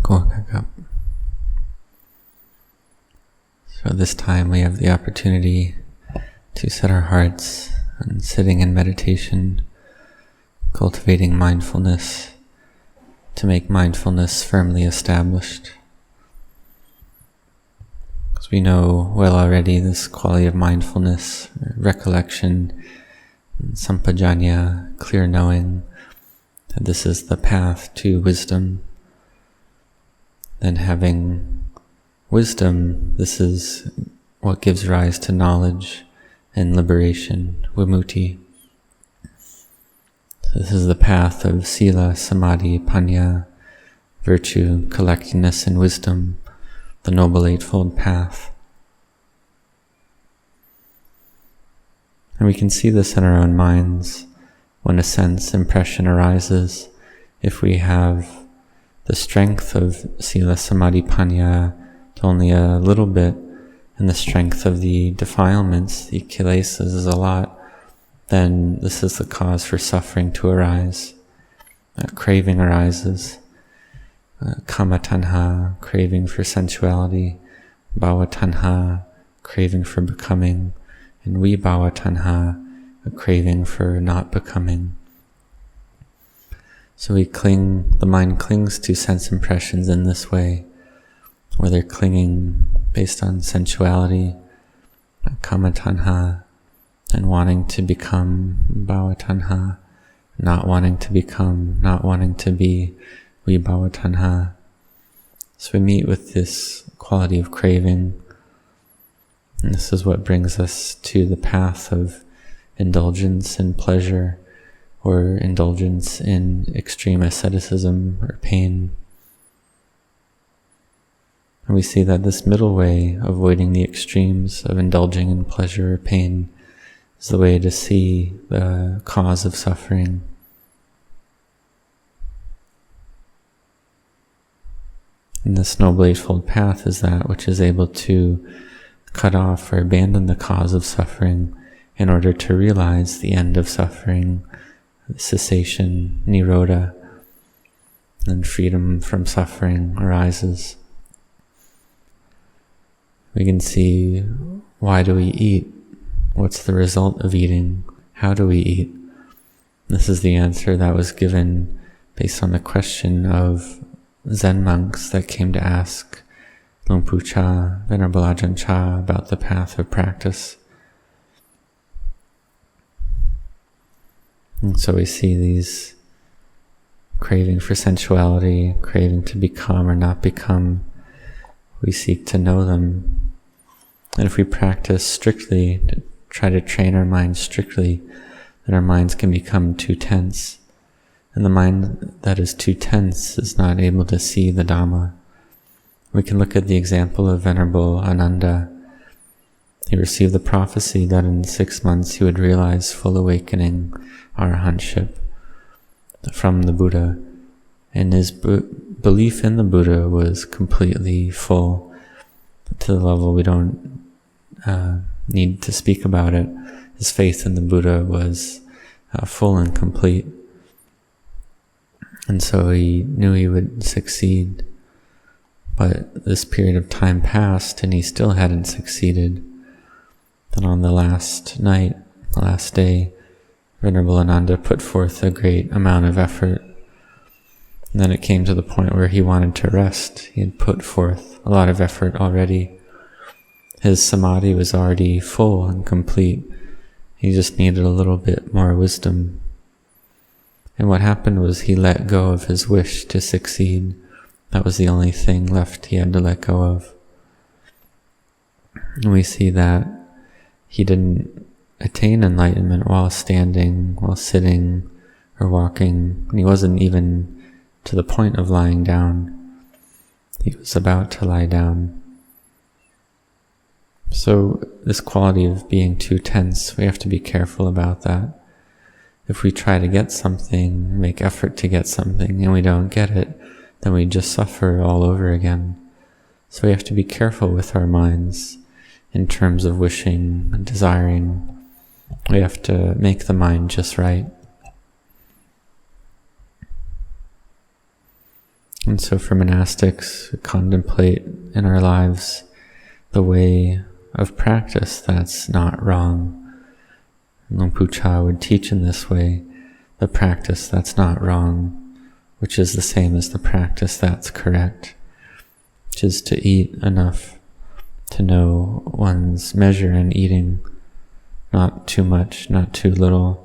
Go back up. So this time we have the opportunity to set our hearts on sitting in meditation, cultivating mindfulness, to make mindfulness firmly established. Because we know well already this quality of mindfulness, recollection, sampajanya, clear knowing, that this is the path to wisdom. Then having wisdom, this is what gives rise to knowledge and liberation, vimutti. So this is the path of sila, samadhi, panya, virtue, collectedness, and wisdom, the Noble Eightfold Path. And we can see this in our own minds when a sense impression arises. If we have the strength of sila, samadhi, panya to only a little bit, and the strength of the defilements, the kilesas, is a lot, then this is the cause for suffering to arise. Craving arises. Kama tanha, craving for sensuality. Bhava tanha, craving for becoming. And vibhava tanha, a craving for not becoming. So the mind clings to sense impressions in this way, where they're clinging based on sensuality, kama tanha, and wanting to become, bhava tanha, not wanting to become, not wanting to be, vibhava tanha. So we meet with this quality of craving, and this is what brings us to the path of indulgence in pleasure, or indulgence in extreme asceticism or pain. And we see that this middle way, avoiding the extremes of indulging in pleasure or pain, is the way to see the cause of suffering. And this Noble Eightfold Path is that which is able to cut off or abandon the cause of suffering in order to realize the end of suffering, cessation, nirodha, and freedom from suffering arises. We can see, why do we eat? What's the result of eating? How do we eat? This is the answer that was given based on the question of Zen monks that came to ask Luang Pu Cha, Venerable Ajahn Chah, about the path of practice. And so we see these craving for sensuality, craving to become or not become. We seek to know them. And if we practice strictly, to try to train our minds strictly, then our minds can become too tense. And the mind that is too tense is not able to see the Dhamma. We can look at the example of Venerable Ananda. He received the prophecy that in 6 months he would realize full awakening, arahantship, from the Buddha. And his belief in the Buddha was completely full, to the level we don't need to speak about it. His faith in the Buddha was full and complete. And so he knew he would succeed. But this period of time passed and he still hadn't succeeded. Then on the last night, the last day, Venerable Ananda put forth a great amount of effort. And then it came to the point where he wanted to rest. He had put forth a lot of effort already. His samadhi was already full and complete. He just needed a little bit more wisdom. And what happened was he let go of his wish to succeed. That was the only thing left he had to let go of. And we see that he didn't attain enlightenment while standing, while sitting, or walking. And he wasn't even to the point of lying down. He was about to lie down. So this quality of being too tense, we have to be careful about that. If we try to get something, make effort to get something, and we don't get it, then we just suffer all over again. So we have to be careful with our minds in terms of wishing and desiring. We have to make the mind just right. And so for monastics, we contemplate in our lives the way of practice that's not wrong. Luang Pu Cha would teach in this way, the practice that's not wrong, which is the same as the practice that's correct, which is to eat enough to know one's measure in eating, not too much, not too little.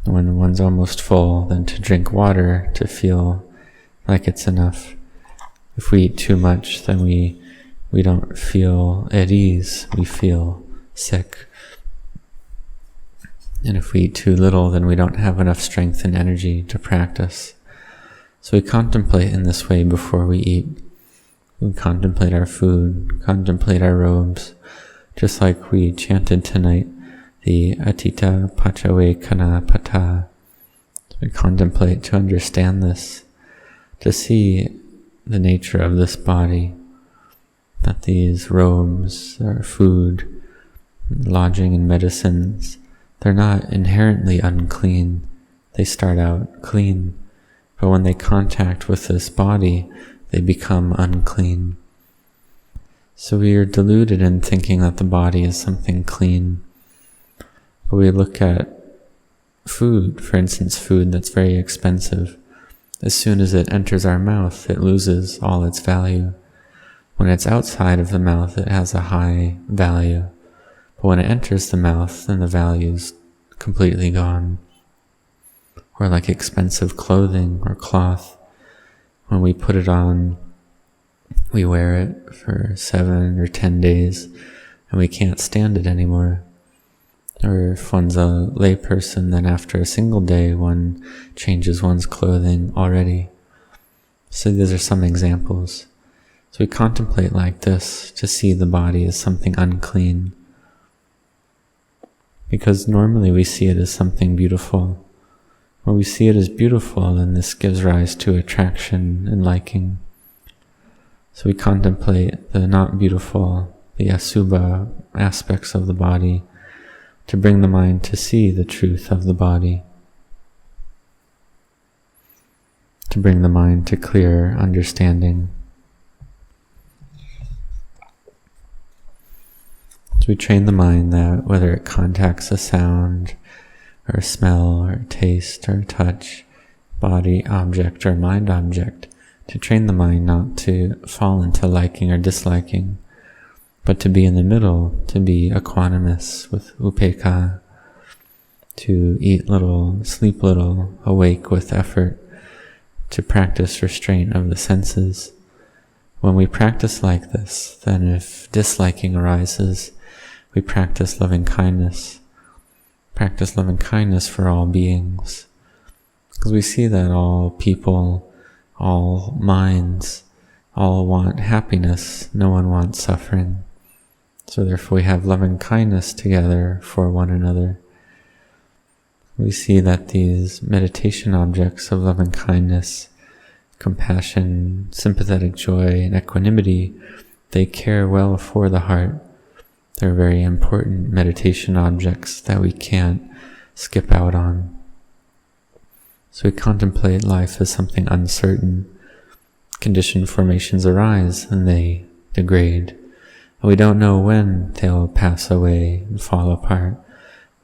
When one's almost full, then to drink water to feel like it's enough. If we eat too much, then we don't feel at ease, we feel sick. And if we eat too little, then we don't have enough strength and energy to practice. So we contemplate in this way before we eat. We contemplate our food, contemplate our robes, just like we chanted tonight, the Atita Pachawe Kana Pata. We contemplate to understand this, to see the nature of this body, that these robes, our food, lodging and medicines, they're not inherently unclean. They start out clean, but when they contact with this body, they become unclean. So we are deluded in thinking that the body is something clean. But we look at food, for instance, food that's very expensive. As soon as it enters our mouth, it loses all its value. When it's outside of the mouth, it has a high value. But when it enters the mouth, then the value's completely gone. Or like expensive clothing or cloth. When we put it on, we wear it for 7 or 10 days, and we can't stand it anymore. Or if one's a lay person, then after a single day, one changes one's clothing already. So these are some examples. So we contemplate like this to see the body as something unclean. Because normally we see it as something beautiful. When we see it as beautiful, then this gives rise to attraction and liking. So we contemplate the not beautiful, the asubha aspects of the body, to bring the mind to see the truth of the body, to bring the mind to clear understanding. So we train the mind that whether it contacts a sound, or a smell, or a taste, or a touch, body object, or mind object, to train the mind not to fall into liking or disliking, but to be in the middle, to be equanimous with upekkha, to eat little, sleep little, awake with effort, to practice restraint of the senses. When we practice like this, then if disliking arises, we practice loving kindness. Practice loving kindness for all beings. Because we see that all people, all minds, all want happiness, no one wants suffering. So therefore we have loving kindness together for one another. We see that these meditation objects of loving kindness, compassion, sympathetic joy, and equanimity, they care well for the heart. They're very important meditation objects that we can't skip out on. So we contemplate life as something uncertain. Conditioned formations arise and they degrade. And we don't know when they'll pass away and fall apart.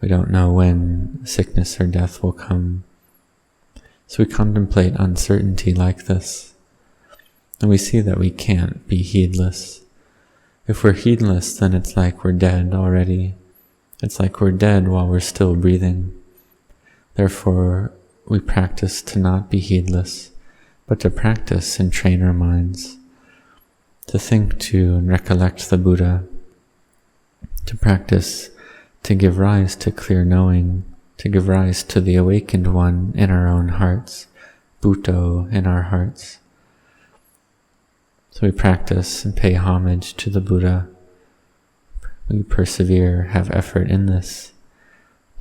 We don't know when sickness or death will come. So we contemplate uncertainty like this. And we see that we can't be heedless. If we're heedless, then it's like we're dead already. It's like we're dead while we're still breathing. Therefore, we practice to not be heedless, but to practice and train our minds, to think to and recollect the Buddha, to practice to give rise to clear knowing, to give rise to the awakened one in our own hearts, Bhutto in our hearts. So we practice and pay homage to the Buddha. We persevere, have effort in this,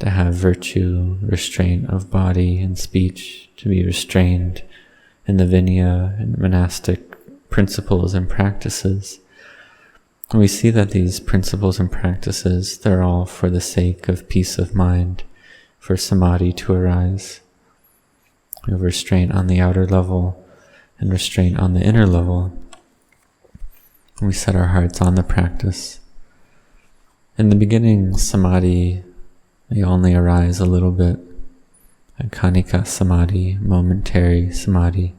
to have virtue, restraint of body and speech, to be restrained in the Vinaya and monastic principles and practices. And we see that these principles and practices, they're all for the sake of peace of mind, for samadhi to arise. We have restraint on the outer level, and restraint on the inner level. We set our hearts on the practice. In the beginning, samadhi may only arise a little bit. Khanika samadhi, momentary samadhi.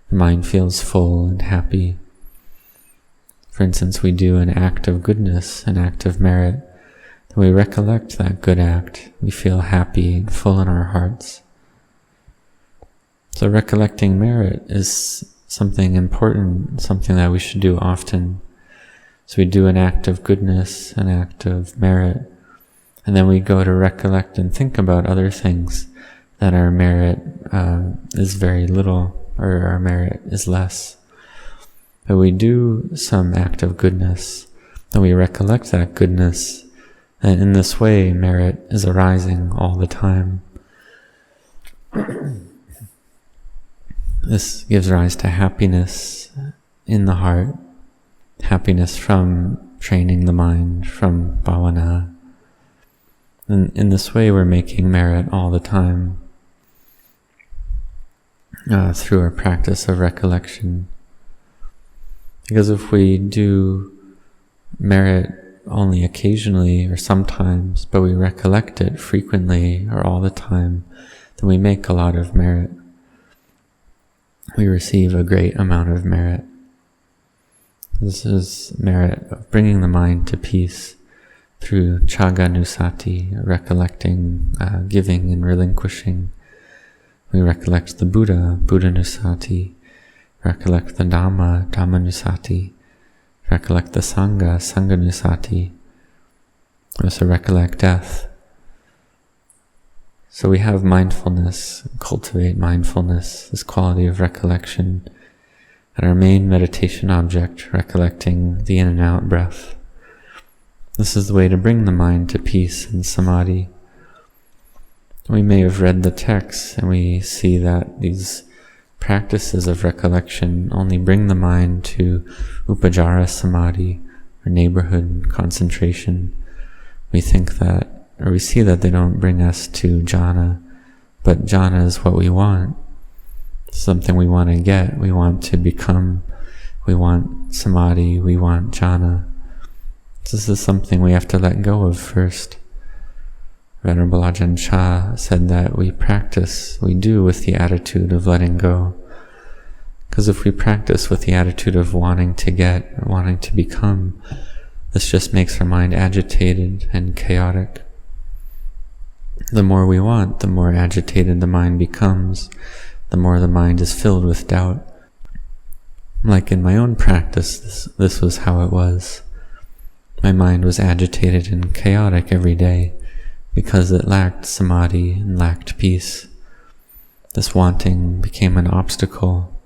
The mind feels full and happy. For instance, we do an act of goodness, an act of merit. Then we recollect that good act. We feel happy and full in our hearts. So recollecting merit is something important, something that we should do often. So we do an act of goodness, an act of merit, and then we go to recollect and think about other things that our merit is very little, or our merit is less. But we do some act of goodness, and we recollect that goodness, and in this way merit is arising all the time. This gives rise to happiness in the heart, happiness from training the mind, from bhavana. And in this way we're making merit all the time through our practice of recollection. Because if we do merit only occasionally or sometimes, but we recollect it frequently or all the time, then we make a lot of merit. We receive a great amount of merit. This is merit of bringing the mind to peace through chaganusati, recollecting, giving and relinquishing. We recollect the Buddha, Buddhanusati, recollect the Dhamma, Dhammanusati, recollect the Sangha, Sanghanusati. We also recollect death. So we have mindfulness, cultivate mindfulness, this quality of recollection, and our main meditation object, recollecting the in and out breath. This is the way to bring the mind to peace and samadhi. We may have read the text and we see that these practices of recollection only bring the mind to upajjhara samadhi, or neighborhood concentration. We think that, or we see that they don't bring us to jhana, but jhana is what we want. Something we want to get, we want to become, we want samadhi, we want jhana. This is something we have to let go of first. Venerable Ajahn Chah said that we do with the attitude of letting go. Because if we practice with the attitude of wanting to get, wanting to become, this just makes our mind agitated and chaotic. The more we want, the more agitated the mind becomes, the more the mind is filled with doubt. Like in my own practice, this was how it was. My mind was agitated and chaotic every day because it lacked samadhi and lacked peace. This wanting became an obstacle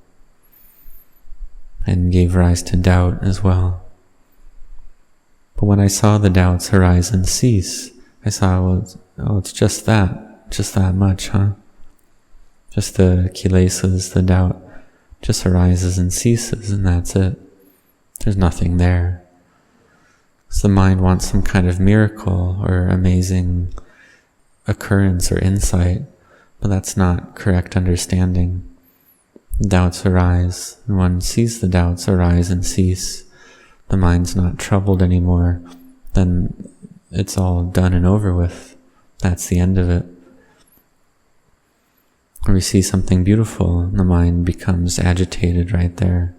and gave rise to doubt as well. But when I saw the doubts arise and cease, I saw, it's just that much, huh? Just the kilesas, the doubt, just arises and ceases, and that's it. There's nothing there. So the mind wants some kind of miracle or amazing occurrence or insight, but that's not correct understanding. Doubts arise, and one sees the doubts arise and cease. The mind's not troubled anymore, then it's all done and over with. That's the end of it. Or we see something beautiful, and the mind becomes agitated right there.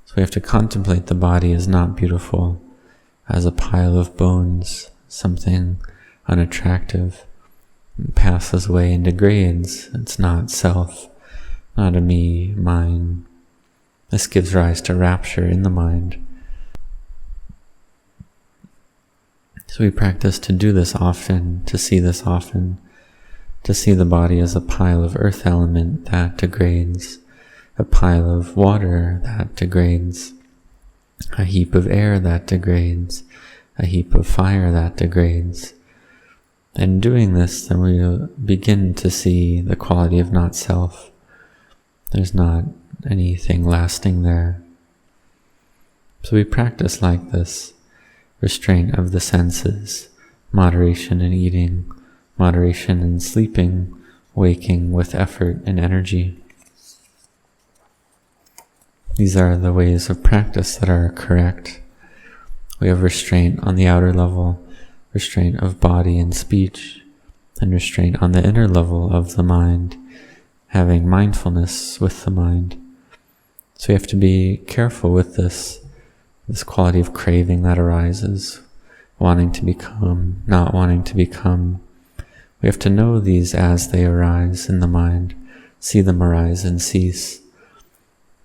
So we have to contemplate the body as not beautiful, as a pile of bones, something unattractive. It passes away and degrades. It's not self, not a me, mine. This gives rise to rapture in the mind. So we practice to do this often, to see this often, to see the body as a pile of earth element that degrades, a pile of water that degrades, a heap of air that degrades, a heap of fire that degrades. And doing this, then we begin to see the quality of not self. There's not anything lasting there. So we practice like this: restraint of the senses, moderation in eating, moderation in sleeping, waking with effort and energy. These are the ways of practice that are correct. We have restraint on the outer level, restraint of body and speech, and restraint on the inner level of the mind, having mindfulness with the mind. So we have to be careful with this quality of craving that arises, wanting to become, not wanting to become. We have to know these as they arise in the mind, see them arise and cease.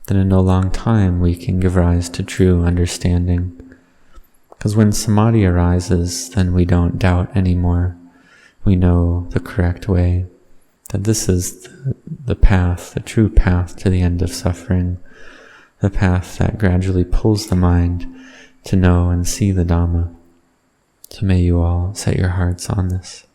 Then in no long time we can give rise to true understanding. Because when samadhi arises, then we don't doubt anymore. We know the correct way, that this is the path, the true path to the end of suffering, the path that gradually pulls the mind to know and see the Dhamma. So may you all set your hearts on this.